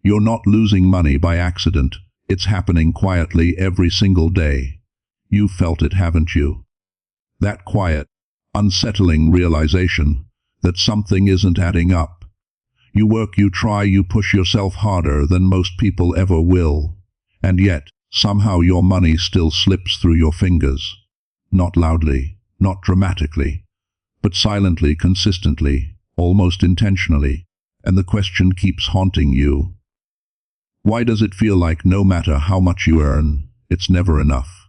You're not losing money by accident. It's happening quietly every single day. You've felt it, haven't you? That quiet, unsettling realization that something isn't adding up. You work, you try, you push yourself harder than most people ever will. And yet, somehow your money still slips through your fingers. Not loudly, not dramatically, but silently, consistently, almost intentionally. And the question keeps haunting you. Why does it feel like no matter how much you earn, it's never enough?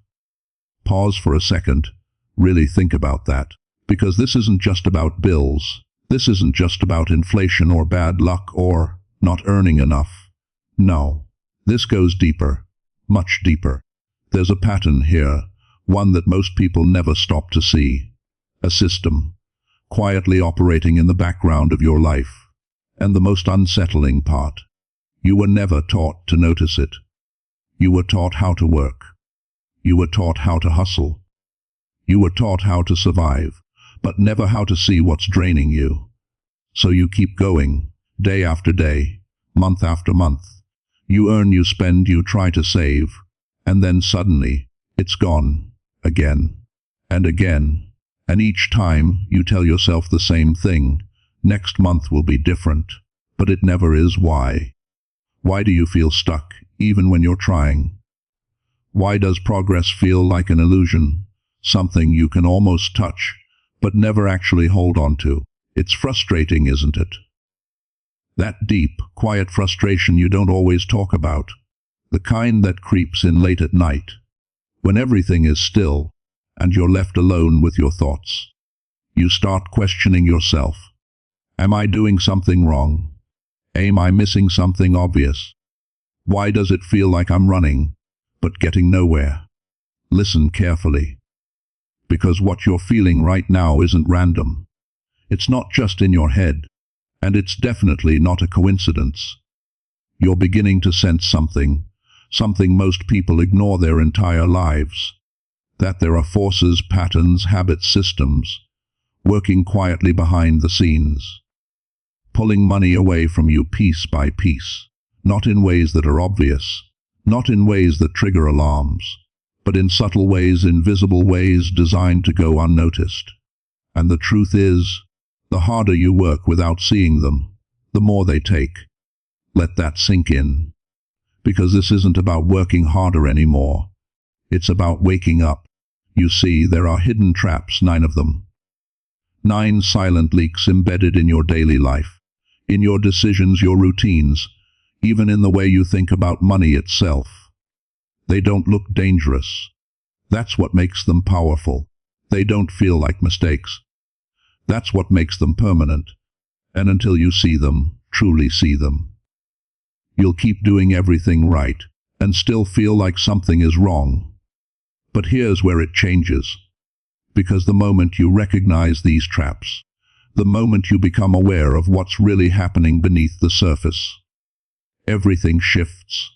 Pause for a second. Really think about that. Because this isn't just about bills. This isn't just about inflation or bad luck or not earning enough. No. This goes deeper. Much deeper. There's a pattern here, one that most people never stop to see. A system, quietly operating in the background of your life. And the most unsettling part, you were never taught to notice it. You were taught how to work. You were taught how to hustle. You were taught how to survive, but never how to see what's draining you. So you keep going, day after day, month after month. You earn, you spend, you try to save, and then suddenly, it's gone, again, and again. And each time, you tell yourself the same thing. Next month will be different, but it never is. Why? Why do you feel stuck, even when you're trying? Why does progress feel like an illusion, something you can almost touch, but never actually hold on to? It's frustrating, isn't it? That deep, quiet frustration you don't always talk about, the kind that creeps in late at night, when everything is still, and you're left alone with your thoughts. You start questioning yourself. Am I doing something wrong? Am I missing something obvious? Why does it feel like I'm running, but getting nowhere? Listen carefully. Because what you're feeling right now isn't random. It's not just in your head, and it's definitely not a coincidence. You're beginning to sense something most people ignore their entire lives. That there are forces, patterns, habits, systems, working quietly behind the scenes. Pulling money away from you piece by piece, not in ways that are obvious, not in ways that trigger alarms, but in subtle ways, invisible ways designed to go unnoticed. And the truth is, the harder you work without seeing them, the more they take. Let that sink in. Because this isn't about working harder anymore. It's about waking up. You see, there are hidden traps, 9 of them. 9 silent leaks embedded in your daily life. In your decisions, your routines, even in the way you think about money itself. They don't look dangerous. That's what makes them powerful. They don't feel like mistakes. That's what makes them permanent. And until you see them, truly see them, you'll keep doing everything right and still feel like something is wrong. But here's where it changes. Because the moment you recognize these traps, the moment you become aware of what's really happening beneath the surface, everything shifts.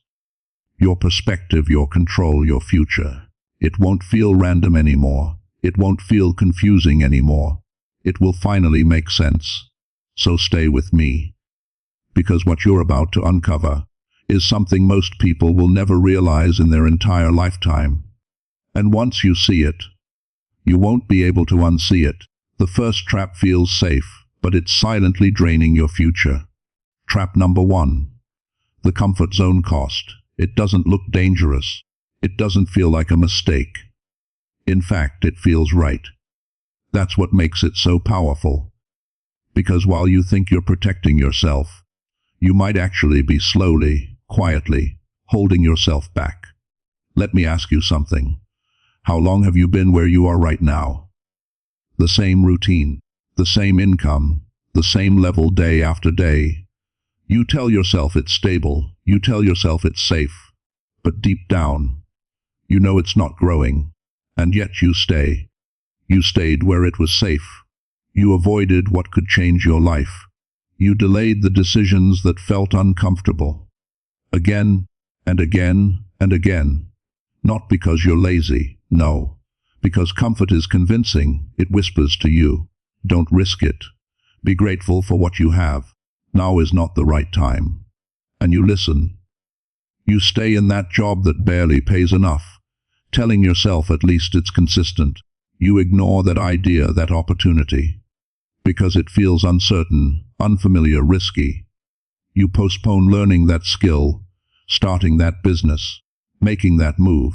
Your perspective, your control, your future. It won't feel random anymore. It won't feel confusing anymore. It will finally make sense. So stay with me. Because what you're about to uncover is something most people will never realize in their entire lifetime. And once you see it, you won't be able to unsee it. The first trap feels safe, but it's silently draining your future. Trap number 1. The comfort zone cost. It doesn't look dangerous. It doesn't feel like a mistake. In fact, it feels right. That's what makes it so powerful. Because while you think you're protecting yourself, you might actually be slowly, quietly, holding yourself back. Let me ask you something. How long have you been where you are right now? The same routine, the same income, the same level day after day. You tell yourself it's stable, you tell yourself it's safe, but deep down, you know it's not growing, and yet you stay. You stayed where it was safe. You avoided what could change your life. You delayed the decisions that felt uncomfortable. Again, and again, and again. Not because you're lazy, no. Because comfort is convincing. It whispers to you, don't risk it. Be grateful for what you have. Now is not the right time. And you listen. You stay in that job that barely pays enough, telling yourself at least it's consistent. You ignore that idea, that opportunity, because it feels uncertain, unfamiliar, risky. You postpone learning that skill, starting that business, making that move,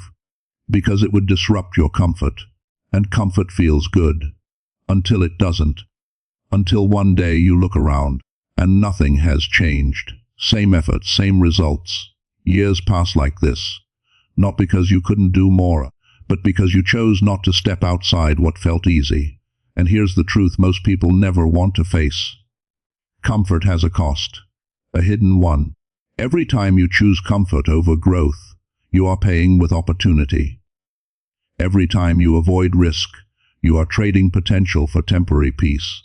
because it would disrupt your comfort, and comfort feels good, until it doesn't. Until one day you look around, and nothing has changed. Same effort, same results. Years pass like this, not because you couldn't do more, but because you chose not to step outside what felt easy. And here's the truth most people never want to face. Comfort has a cost, a hidden one. Every time you choose comfort over growth, you are paying with opportunity. Every time you avoid risk, you are trading potential for temporary peace.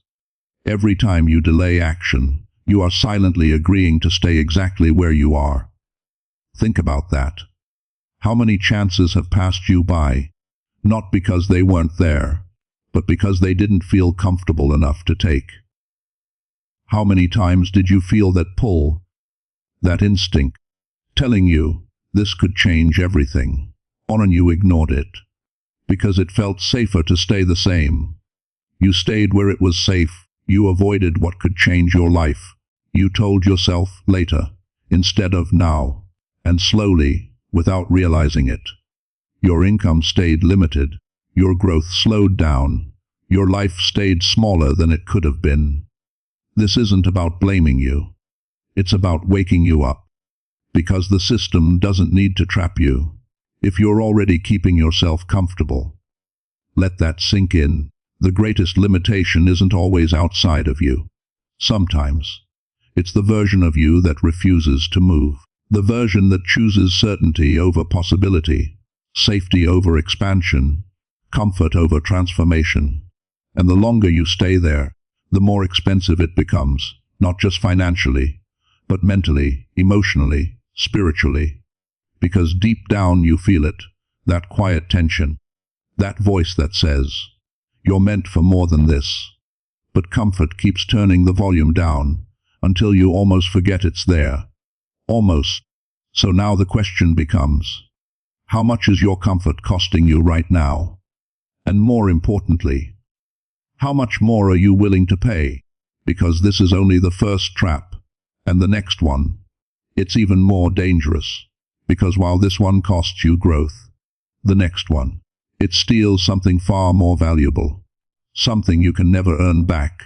Every time you delay action, you are silently agreeing to stay exactly where you are. Think about that. How many chances have passed you by, not because they weren't there, but because they didn't feel comfortable enough to take? How many times did you feel that pull, that instinct, telling you this could change everything, and you ignored it, because it felt safer to stay the same? You stayed where it was safe. You avoided what could change your life. You told yourself later, instead of now, and slowly, without realizing it, your income stayed limited, your growth slowed down, your life stayed smaller than it could have been. This isn't about blaming you. It's about waking you up, because the system doesn't need to trap you if you're already keeping yourself comfortable. Let that sink in. The greatest limitation isn't always outside of you. Sometimes it's the version of you that refuses to move, the version that chooses certainty over possibility, safety over expansion, comfort over transformation. And the longer you stay there, the more expensive it becomes, not just financially, but mentally, emotionally, spiritually. Because deep down you feel it, that quiet tension, that voice that says, you're meant for more than this. But comfort keeps turning the volume down, until you almost forget it's there. Almost. So now the question becomes, how much is your comfort costing you right now? And more importantly, how much more are you willing to pay? Because this is only the first trap, and the next one, it's even more dangerous. Because while this one costs you growth, the next one, it steals something far more valuable. Something you can never earn back,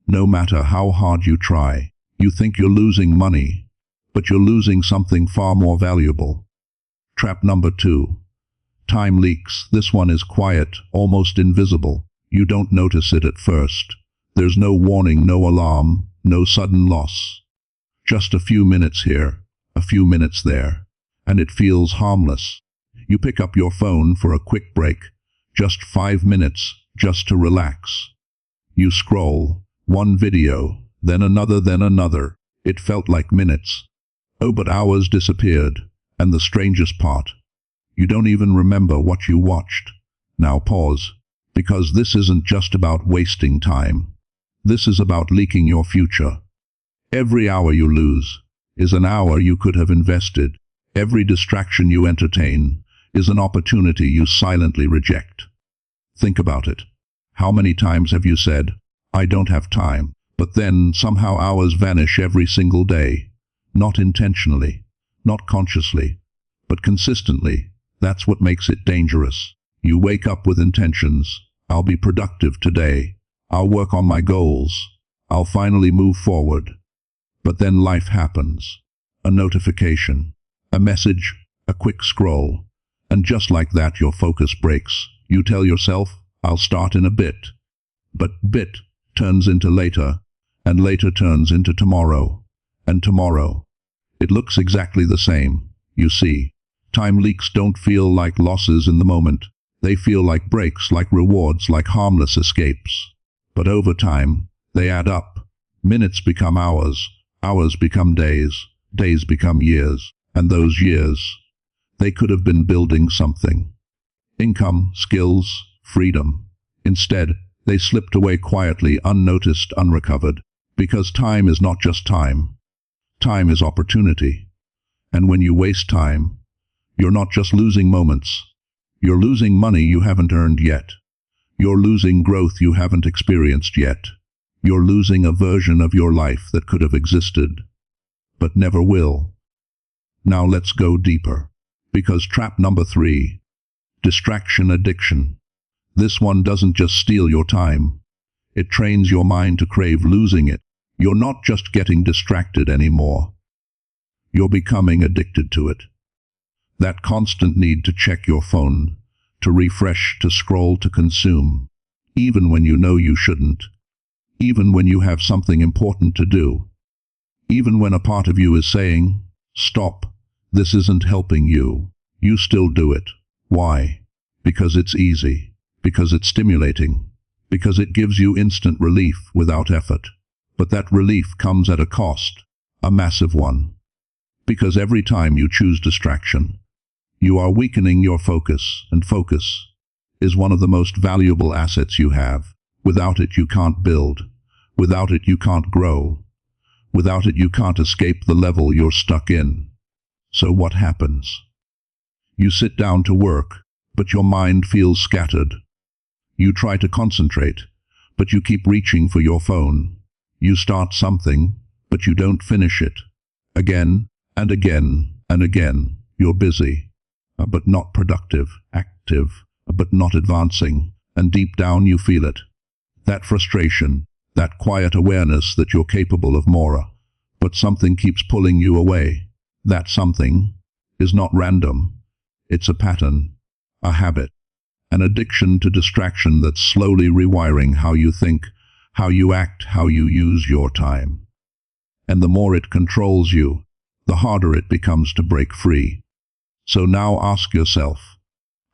no matter how hard you try. You think you're losing money, but you're losing something far more valuable. Trap number 2. Time leaks. This one is quiet, almost invisible. You don't notice it at first. There's no warning, no alarm, no sudden loss. Just a few minutes here, a few minutes there, and it feels harmless. You pick up your phone for a quick break, just 5 minutes, just to relax. You scroll, one video, then another. It felt like minutes. Oh, but hours disappeared, and the strangest part, you don't even remember what you watched. Now pause, because this isn't just about wasting time. This is about leaking your future. Every hour you lose is an hour you could have invested. Every distraction you entertain is an opportunity you silently reject. Think about it. How many times have you said, I don't have time, but then somehow hours vanish every single day? Not intentionally, not consciously, but consistently. That's what makes it dangerous. You wake up with intentions. I'll be productive today. I'll work on my goals. I'll finally move forward. But then life happens. A notification, a message, a quick scroll. And just like that your focus breaks. You tell yourself, I'll start in a bit. But bit turns into later, and later turns into tomorrow, and tomorrow. It looks exactly the same. You see, time leaks don't feel like losses in the moment. They feel like breaks, like rewards, like harmless escapes. But over time, they add up. Minutes become hours, hours become days, days become years, and those years, they could have been building something. Income, skills, freedom. Instead, they slipped away quietly, unnoticed, unrecovered. Because time is not just time. Time is opportunity. And when you waste time, you're not just losing moments. You're losing money you haven't earned yet. You're losing growth you haven't experienced yet. You're losing a version of your life that could have existed, but never will. Now let's go deeper. Because trap number 3, distraction addiction. This one doesn't just steal your time. It trains your mind to crave losing it. You're not just getting distracted anymore. You're becoming addicted to it. That constant need to check your phone, to refresh, to scroll, to consume, even when you know you shouldn't, even when you have something important to do, even when a part of you is saying, stop, this isn't helping you, you still do it. Why? Because it's easy, because it's stimulating, because it gives you instant relief without effort. But that relief comes at a cost, a massive one. Because every time you choose distraction, you are weakening your focus, and focus is one of the most valuable assets you have. Without it you can't build. Without it you can't grow. Without it you can't escape the level you're stuck in. So what happens? You sit down to work, but your mind feels scattered. You try to concentrate, but you keep reaching for your phone. You start something, but you don't finish it. Again, and again, and again, you're busy, but not productive, active, but not advancing, and deep down you feel it. That frustration, that quiet awareness that you're capable of more, but something keeps pulling you away. That something is not random. It's a pattern, a habit, an addiction to distraction that's slowly rewiring how you think, how you act, how you use your time. And the more it controls you, the harder it becomes to break free. So now ask yourself,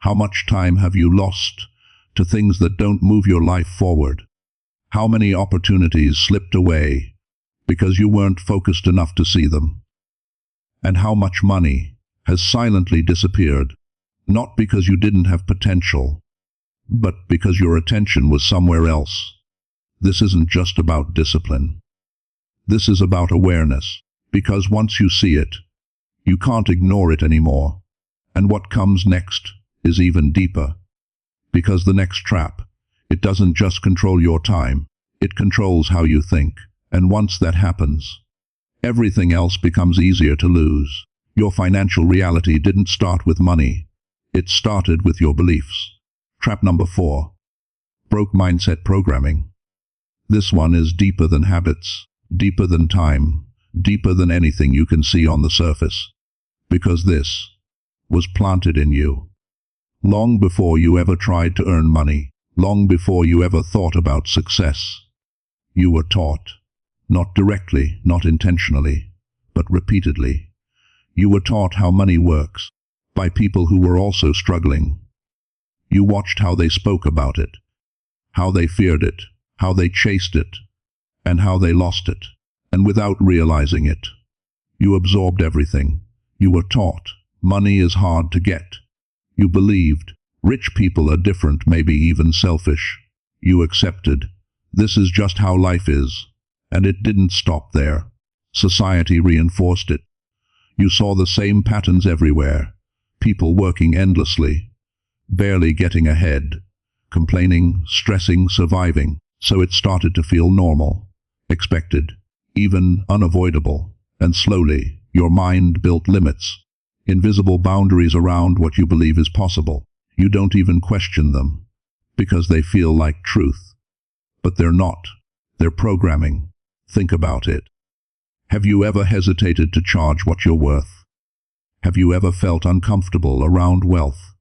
how much time have you lost to things that don't move your life forward? How many opportunities slipped away because you weren't focused enough to see them? And how much money has silently disappeared, not because you didn't have potential, but because your attention was somewhere else? This isn't just about discipline. This is about awareness, because once you see it, you can't ignore it anymore. And what comes next is even deeper. Because the next trap, it doesn't just control your time, it controls how you think. And once that happens, everything else becomes easier to lose. Your financial reality didn't start with money. It started with your beliefs. Trap number 4, broke mindset programming. This one is deeper than habits, deeper than time, deeper than anything you can see on the surface. Because this was planted in you. Long before you ever tried to earn money, long before you ever thought about success, you were taught, not directly, not intentionally, but repeatedly. You were taught how money works by people who were also struggling. You watched how they spoke about it, how they feared it, how they chased it, and how they lost it. And without realizing it, you absorbed everything. You were taught money is hard to get. You believed rich people are different, maybe even selfish. You accepted this is just how life is. And it didn't stop there. Society reinforced it. You saw the same patterns everywhere. People working endlessly, barely getting ahead, complaining, stressing, surviving. So it started to feel normal, expected, even unavoidable. And slowly, your mind built limits, invisible boundaries around what you believe is possible. You don't even question them, because they feel like truth. But they're not. They're programming. Think about it. Have you ever hesitated to charge what you're worth? Have you ever felt uncomfortable around wealth,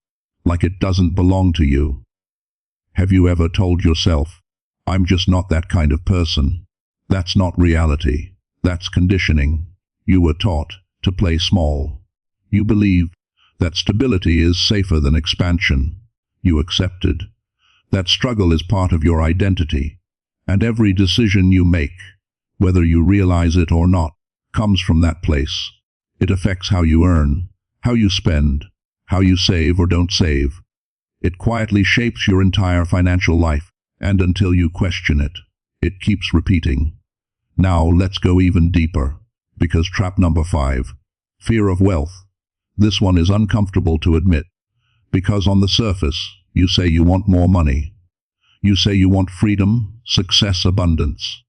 like it doesn't belong to you? Have you ever told yourself, I'm just not that kind of person? That's not reality. That's conditioning. You were taught to play small. You believed that stability is safer than expansion. You accepted that struggle is part of your identity, and every decision you make, whether you realize it or not, comes from that place. It affects how you earn, how you spend, how you save or don't save. It quietly shapes your entire financial life, and until you question it, it keeps repeating. Now let's go even deeper, because trap number 5, Fear of wealth. This one is uncomfortable to admit, because on the surface, you say you want more money. You say you want freedom, success, abundance.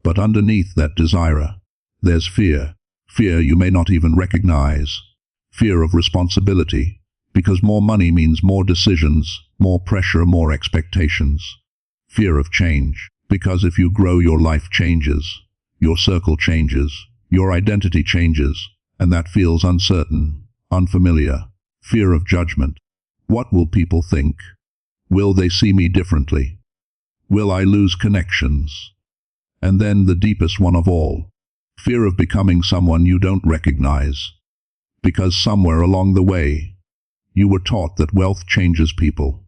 But underneath that desire, there's fear. Fear you may not even recognize. Fear of responsibility, because more money means more decisions, more pressure, more expectations. Fear of change, because if you grow, your life changes, your circle changes, your identity changes, and that feels uncertain, unfamiliar. Fear of judgment. What will people think? Will they see me differently? Will I lose connections? And then the deepest one of all, fear of becoming someone you don't recognize. Because somewhere along the way, you were taught that wealth changes people,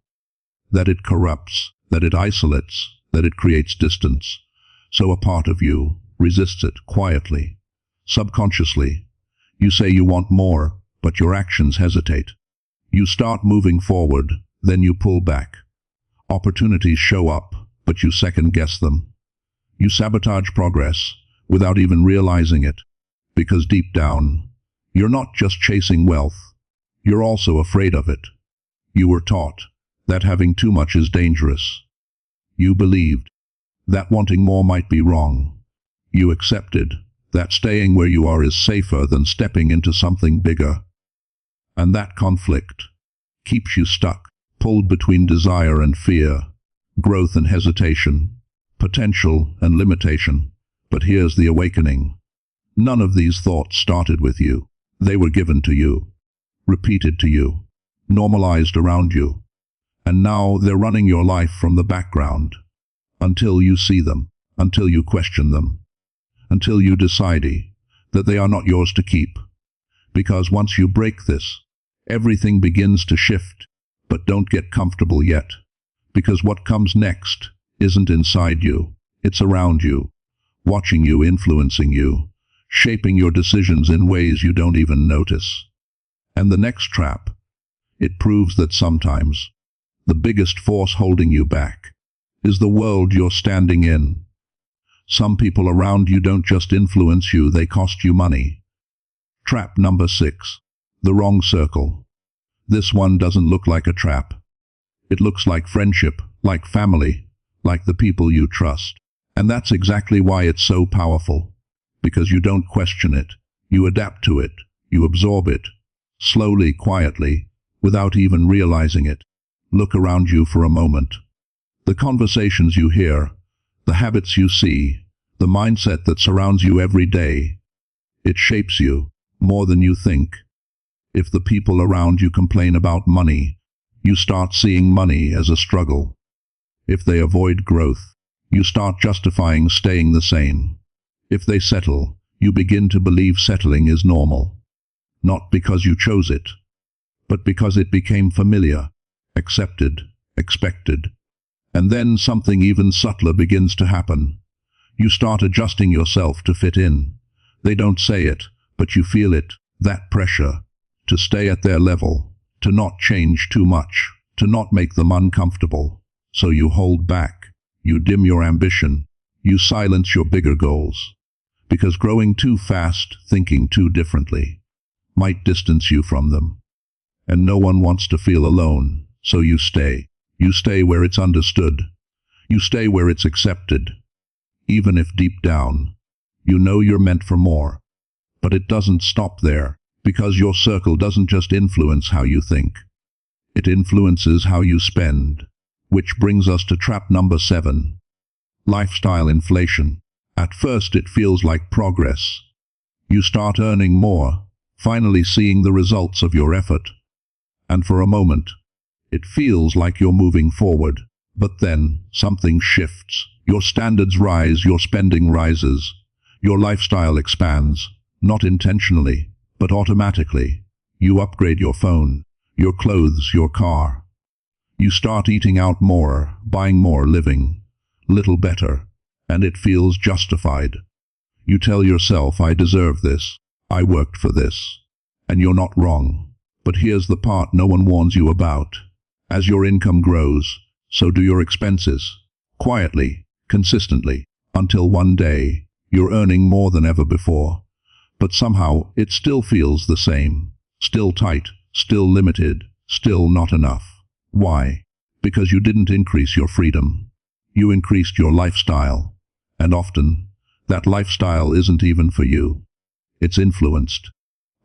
that it corrupts, that it isolates, that it creates distance. So a part of you resists it quietly, subconsciously. You say you want more, but your actions hesitate. You start moving forward, then you pull back. Opportunities show up, but you second-guess them. You sabotage progress without even realizing it, because deep down, you're not just chasing wealth, you're also afraid of it. You were taught that having too much is dangerous. You believed that wanting more might be wrong. You accepted that staying where you are is safer than stepping into something bigger. And that conflict keeps you stuck, pulled between desire and fear, growth and hesitation, potential and limitation. But here's the awakening. None of these thoughts started with you. They were given to you, repeated to you, normalized around you. And now they're running your life from the background, until you see them, until you question them, until you decide that they are not yours to keep. Because once you break this, everything begins to shift. But don't get comfortable yet, because what comes next isn't inside you, it's around you, watching you, influencing you, shaping your decisions in ways you don't even notice. And the next trap, it proves that sometimes the biggest force holding you back is the world you're standing in. Some people around you don't just influence you, they cost you money. Trap number 6, the wrong circle. This one doesn't look like a trap. It looks like friendship, like family, like the people you trust. And that's exactly why it's so powerful. Because you don't question it, you adapt to it, you absorb it, slowly, quietly, without even realizing it. Look around you for a moment. The conversations you hear, the habits you see, the mindset that surrounds you every day, it shapes you more than you think. If the people around you complain about money, you start seeing money as a struggle. If they avoid growth, you start justifying staying the same. If they settle, you begin to believe settling is normal. Not because you chose it, but because it became familiar, accepted, expected. And then something even subtler begins to happen. You start adjusting yourself to fit in. They don't say it, but you feel it, that pressure. To stay at their level, to not change too much, to not make them uncomfortable. So you hold back, you dim your ambition, you silence your bigger goals. Because growing too fast, thinking too differently, might distance you from them. And no one wants to feel alone, so you stay. You stay where it's understood. You stay where it's accepted. Even if deep down, you know you're meant for more. But it doesn't stop there. Because your circle doesn't just influence how you think. It influences how you spend. Which brings us to trap number 7. Lifestyle inflation. At first it feels like progress. You start earning more, finally seeing the results of your effort. And for a moment, it feels like you're moving forward. But then, something shifts. Your standards rise, your spending rises. Your lifestyle expands, not intentionally, but automatically. You upgrade your phone, your clothes, your car. You start eating out more, buying more, living little better, and it feels justified. You tell yourself, I deserve this, I worked for this. And you're not wrong. But here's the part no one warns you about. As your income grows, so do your expenses. Quietly, consistently, until one day, you're earning more than ever before. But somehow it still feels the same. Still tight, still limited, still not enough. Why? Because you didn't increase your freedom. You increased your lifestyle. And often, that lifestyle isn't even for you. It's influenced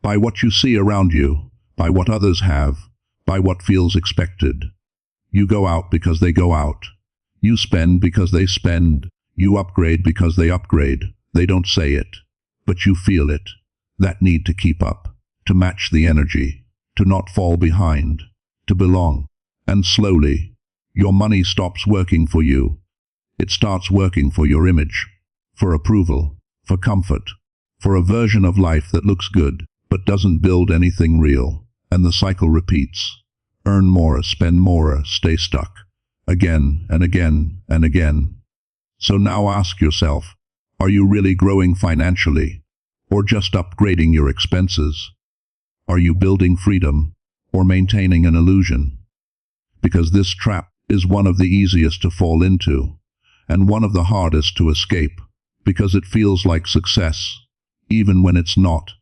by what you see around you, by what others have, by what feels expected. You go out because they go out. You spend because they spend. You upgrade because they upgrade. They don't say it, but you feel it. That need to keep up, to match the energy, to not fall behind, to belong. And slowly, your money stops working for you. It starts working for your image, for approval, for comfort, for a version of life that looks good, but doesn't build anything real. And the cycle repeats. Earn more, spend more, stay stuck. Again and again and again. So now ask yourself, are you really growing financially? Or just upgrading your expenses? Are you building freedom? Or maintaining an illusion? Because this trap is one of the easiest to fall into, and one of the hardest to escape, because it feels like success, even when it's not.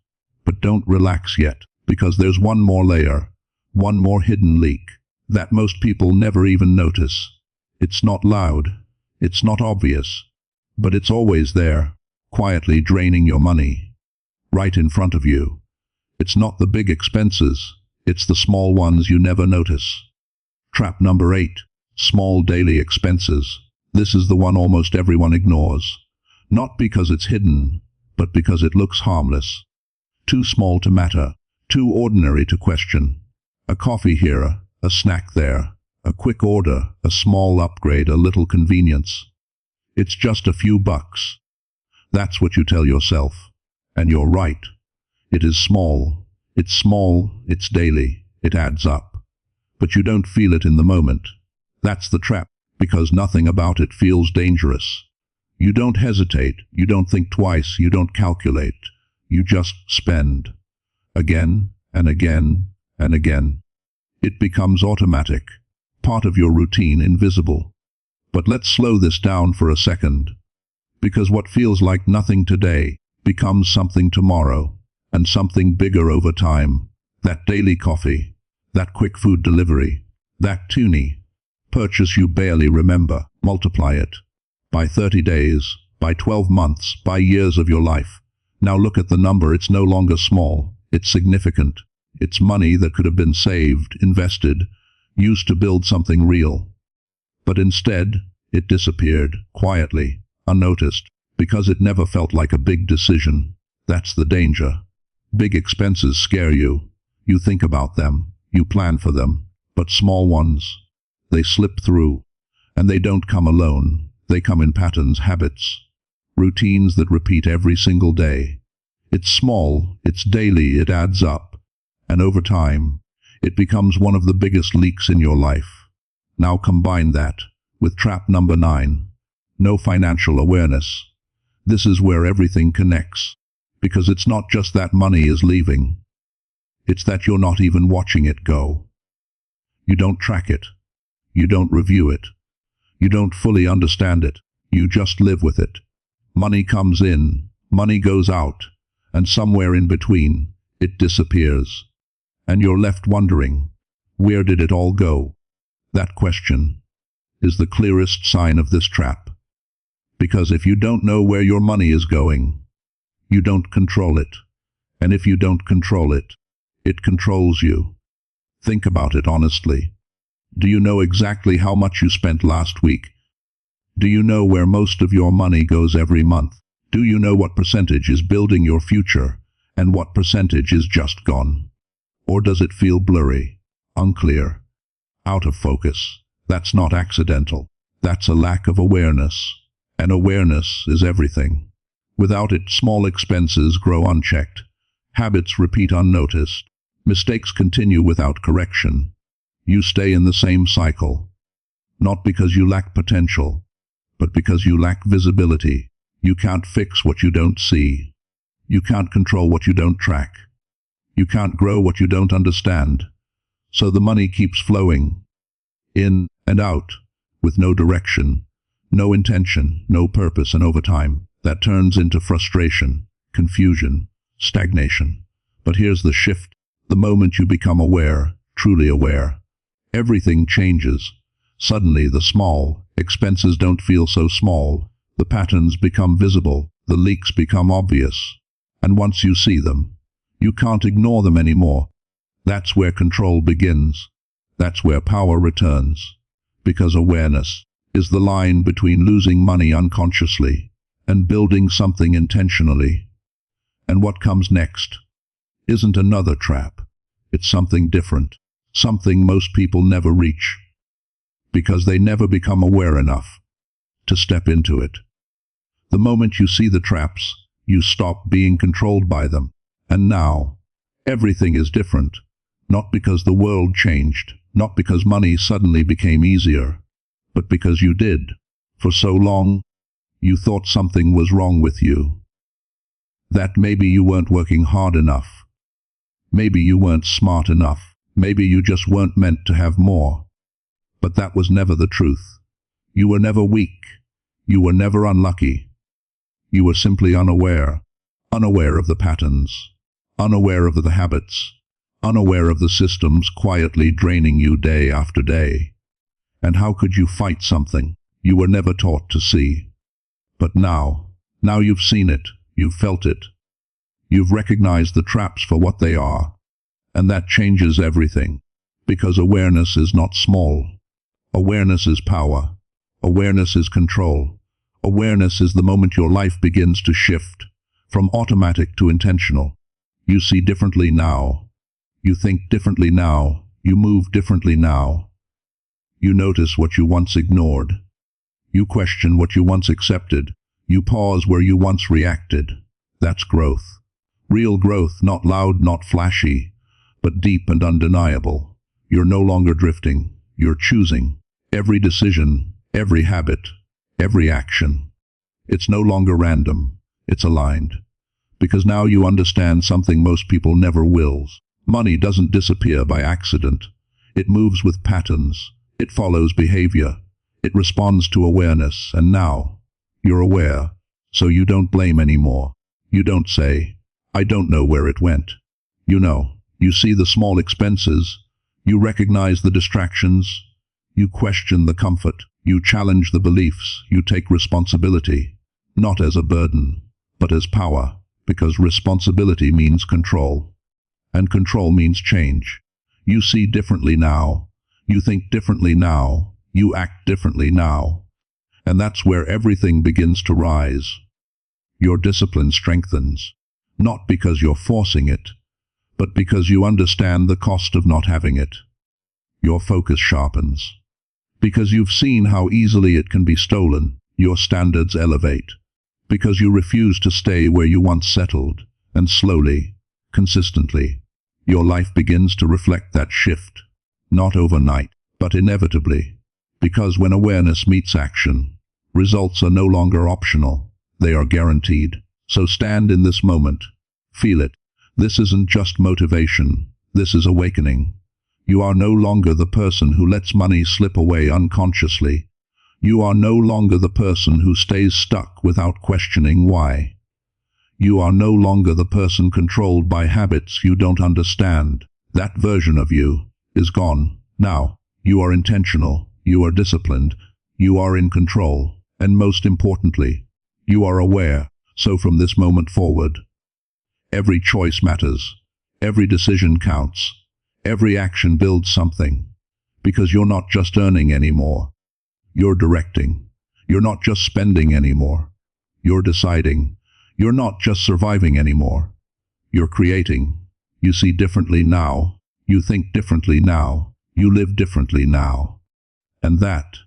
But don't relax yet, because there's one more layer, one more hidden leak, that most people never even notice. It's not loud, it's not obvious, but it's always there, quietly draining your money, right in front of you. It's not the big expenses, it's the small ones you never notice. Trap number 8, small daily expenses. This is the one almost everyone ignores. Not because it's hidden, but because it looks harmless. Too small to matter, too ordinary to question. A coffee here, a snack there, a quick order, a small upgrade, a little convenience. It's just a few bucks. That's what you tell yourself. And you're right. It is small, it's daily, it adds up. But you don't feel it in the moment. That's the trap, because nothing about it feels dangerous. You don't hesitate, you don't think twice, you don't calculate. You just spend. Again and again and again. It becomes automatic, part of your routine, invisible. But let's slow this down for a second. Because what feels like nothing today becomes something tomorrow, and something bigger over time. That daily coffee, that quick food delivery, that toonie purchase you barely remember. Multiply it by 30 days, by 12 months, by years of your life. Now look at the number. It's no longer small, it's significant. It's money that could have been saved, invested, used to build something real. But instead, it disappeared, quietly, unnoticed, because it never felt like a big decision. That's the danger. Big expenses scare you. You think about them, you plan for them, but small ones, they slip through. And they don't come alone. They come in patterns, habits, routines that repeat every single day. It's small, it's daily, it adds up. And over time, it becomes one of the biggest leaks in your life. Now combine that with trap number 9, no financial awareness. This is where everything connects, because it's not just that money is leaving. It's that you're not even watching it go. You don't track it. You don't review it. You don't fully understand it. You just live with it. Money comes in, money goes out, and somewhere in between, it disappears. And you're left wondering, where did it all go? That question is the clearest sign of this trap. Because if you don't know where your money is going, you don't control it. And if you don't control it, it controls you. Think about it honestly. Do you know exactly how much you spent last week? Do you know where most of your money goes every month? Do you know what percentage is building your future and what percentage is just gone? Or does it feel blurry, unclear, out of focus? That's not accidental. That's a lack of awareness. And awareness is everything. Without it, small expenses grow unchecked. Habits repeat unnoticed. Mistakes continue without correction. You stay in the same cycle. Not because you lack potential, but because you lack visibility. You can't fix what you don't see. You can't control what you don't track. You can't grow what you don't understand. So the money keeps flowing, in and out, with no direction, no intention, no purpose, and over time, that turns into frustration, confusion, stagnation. But here's the shift. The moment you become aware, truly aware, everything changes. Suddenly the small expenses don't feel so small. The patterns become visible. The leaks become obvious. And once you see them, you can't ignore them anymore. That's where control begins. That's where power returns. Because awareness is the line between losing money unconsciously and building something intentionally. And what comes next isn't another trap. It's something different, something most people never reach, because they never become aware enough to step into it. The moment you see the traps, you stop being controlled by them. And now, everything is different. Not because the world changed, not because money suddenly became easier, but because you did. For so long, you thought something was wrong with you. That maybe you weren't working hard enough. Maybe you weren't smart enough. Maybe you just weren't meant to have more. But that was never the truth. You were never weak. You were never unlucky. You were simply unaware. Unaware of the patterns. Unaware of the habits. Unaware of the systems quietly draining you day after day. And how could you fight something you were never taught to see? But now you've seen it, you've felt it. You've recognized the traps for what they are. And that changes everything. Because awareness is not small. Awareness is power. Awareness is control. Awareness is the moment your life begins to shift from automatic to intentional. You see differently now. You think differently now. You move differently now. You notice what you once ignored. You question what you once accepted. You pause where you once reacted. That's growth. Real growth, not loud, not flashy, but deep and undeniable. You're no longer drifting. You're choosing. Every decision, every habit, every action. It's no longer random. It's aligned. Because now you understand something most people never will. Money doesn't disappear by accident. It moves with patterns. It follows behavior. It responds to awareness. And now, you're aware, so you don't blame anymore. You don't say, I don't know where it went. You know. You see the small expenses. You recognize the distractions. You question the comfort. You challenge the beliefs. You take responsibility, not as a burden, but as power. Because responsibility means control. And control means change. You see differently now. You think differently now. You act differently now. And that's where everything begins to rise. Your discipline strengthens. Not because you're forcing it, but because you understand the cost of not having it. Your focus sharpens. Because you've seen how easily it can be stolen, your standards elevate. Because you refuse to stay where you once settled, and slowly, consistently, your life begins to reflect that shift. Not overnight, but inevitably. Because when awareness meets action, results are no longer optional, they are guaranteed. So stand in this moment. Feel it. This isn't just motivation, this is awakening. You are no longer the person who lets money slip away unconsciously. You are no longer the person who stays stuck without questioning why. You are no longer the person controlled by habits you don't understand. That version of you is gone. Now, you are intentional, you are disciplined, you are in control, and most importantly, you are aware. So from this moment forward, every choice matters, every decision counts, every action builds something, because you're not just earning anymore, you're directing. You're not just spending anymore, you're deciding. You're not just surviving anymore, you're creating. You see differently now, you think differently now, you live differently now. And that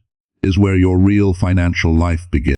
is where your real financial life begins.